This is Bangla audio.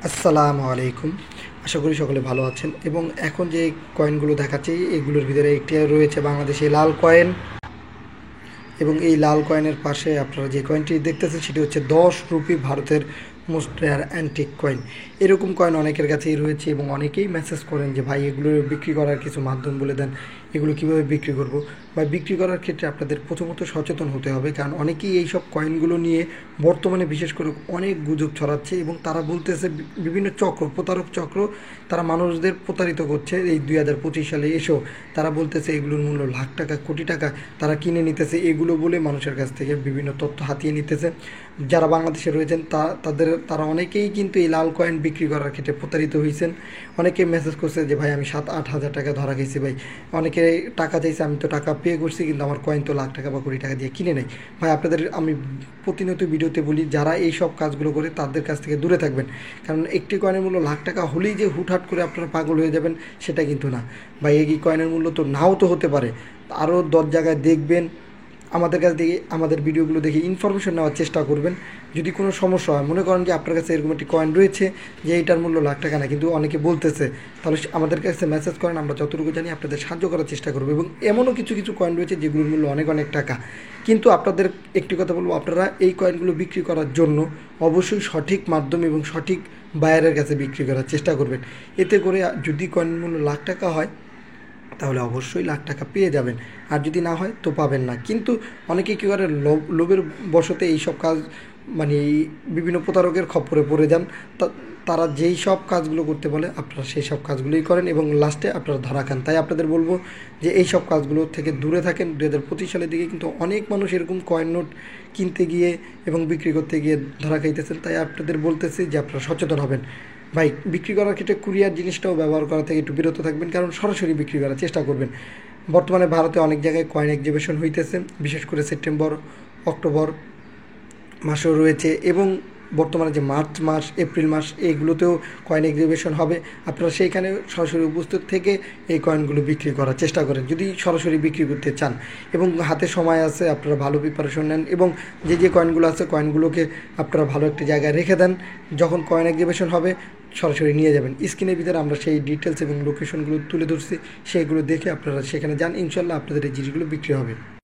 আসসালামু আলাইকুম। আশা করি সকলে ভালো আছেন এবং এখন যে কয়েনগুলো দেখাচ্ছি এগুলোর ভিতরে একটি রয়েছে বাংলাদেশি লাল কয়েন এবং এই লাল কয়েনের পাশে আপনারা যে কয়েনটি দেখতেছেন সেটি হচ্ছে 10 রুপি, ভারতের মোস্ট রেয়ার অ্যান্টিক কয়েন। এরকম কয়েন অনেকের কাছেই রয়েছে এবং অনেকেই মেসেজ করেন যে ভাই এগুলো বিক্রি করার কিছু মাধ্যম বলে দেন, এগুলো কীভাবে বিক্রি করব। বা বিক্রি করার ক্ষেত্রে আপনাদের প্রথমত সচেতন হতে হবে, কারণ অনেকেই এই সব কয়েনগুলো নিয়ে বর্তমানে বিশেষ করে অনেক গুজব ছড়াচ্ছে এবং তারা বলতেছে বিভিন্ন চক্র, প্রতারক চক্র, তারা মানুষদের প্রতারিত করছে। এই 2025 সালে এসেও তারা বলতেছে এগুলোর মূল্য লাখ টাকা, কোটি টাকা, তারা কিনে নিতেছে এগুলো বলে মানুষের কাছ থেকে বিভিন্ন তথ্য হাতিয়ে নিতেছে। যারা বাংলাদেশে রয়েছেন তারা অনেকেই কিন্তু এই লাল কয়েন বিক্রি করার ক্ষেত্রে প্রতারিত হয়েছেন। অনেকে মেসেজ করছে যে ভাই আমি 7-8 হাজার টাকা ধরা খেয়েছি ভাই। অনেকে টাকা চাইছে, আমি তো টাকা পে করছি কিন্তু আমার কয়েন তো লাখ টাকা বা কোটি টাকা দিয়ে কিনে নেই। ভাই আপনাদের আমি প্রতিনিয়ত ভিডিওতে বলি যারা এই সব কাজগুলো করে তাদের কাছ থেকে দূরে থাকবেন, কারণ একটি কয়েনের মূল্য লাখ টাকা হলেই যে হুটহাট করে আপনারা পাগল হয়ে যাবেন সেটা কিন্তু না। বা এই কয়েনের মূল্য তো নাও তো হতে পারে। আরও 10 জায়গায় দেখবেন, আমাদের কাছ থেকে আমাদের ভিডিওগুলো দেখে ইনফরমেশন নেওয়ার চেষ্টা করবেন। যদি কোনো সমস্যা হয়, মনে করেন যে আপনার কাছে এরকম একটি কয়েন রয়েছে যে এইটার মূল্য লাখ টাকা না, কিন্তু অনেকে বলতেছে, তাহলে আমাদের কাছে মেসেজ করেন, আমরা যতটুকু জানি আপনাদের সাহায্য করার চেষ্টা করবো। এবং এমনও কিছু কিছু কয়েন রয়েছে যেগুলোর মূল্য অনেক অনেক টাকা, কিন্তু আপনাদের একটি কথা বলবো, আপনারা এই কয়েনগুলো বিক্রি করার জন্য অবশ্যই সঠিক মাধ্যম এবং সঠিক বায়ারের কাছে বিক্রি করার চেষ্টা করবেন। এতে করে যদি কয়েন মূল্য লাখ টাকা হয় তাহলে অবশ্যই লাখ টাকা পেয়ে যাবেন, আর যদি না হয় তো পাবেন না। কিন্তু অনেকে কী করে, লোভের বশতে এইসব কাজ, মানে এই বিভিন্ন প্রতারকের খপ্পরে পড়ে যান। তারা যেই সব কাজগুলো করতে বলে আপনারা সেই সব কাজগুলোই করেন এবং লাস্টে আপনারা ধরা খান। তাই আপনাদের বলবো যে এই সব কাজগুলো থেকে দূরে থাকেন। 2025 সালের দিকে কিন্তু অনেক মানুষ এরকম কয়েন নোট কিনতে গিয়ে এবং বিক্রি করতে গিয়ে ধরা খাইতেছেন। তাই আপনাদের বলতেছি যে আপনারা সচেতন হবেন। ভাই বিক্রি করার ক্ষেত্রে কুরিয়ার জিনিসটাও ব্যবহার করা থেকে একটু বিরত থাকবেন, কারণ সরাসরি বিক্রি করার চেষ্টা করবেন। বর্তমানে ভারতে অনেক জায়গায় কয়েন এক্সিবিশন হইতেছে, বিশেষ করে সেপ্টেম্বর অক্টোবর মাসেও রয়েছে এবং বর্তমানে যে মার্চ মাস, এপ্রিল মাস, এইগুলোতেও কয়েন এক্সিবিশন হবে। আপনারা সেইখানে সরাসরি উপস্থিত থেকে এই কয়েনগুলো বিক্রি করার চেষ্টা করেন যদি সরাসরি বিক্রি করতে চান এবং হাতে সময় আছে, আপনারা ভালো প্রিপারেশন নেন এবং যে যে কয়েনগুলো আছে কয়েনগুলোকে আপনারা ভালো একটি জায়গায় রেখে দেন। যখন কয়েন এক্সিবিশন হবে সরাসরি নিয়ে যাবেন। স্ক্রিনের ভিতরে আমরা সেই ডিটেলস এবং লোকেশনগুলো তুলে ধরছি, সেইগুলো দেখে আপনারা সেখানে যান, ইনশাল্লাহ আপনাদের এই জিনিসগুলো বিক্রি হবে।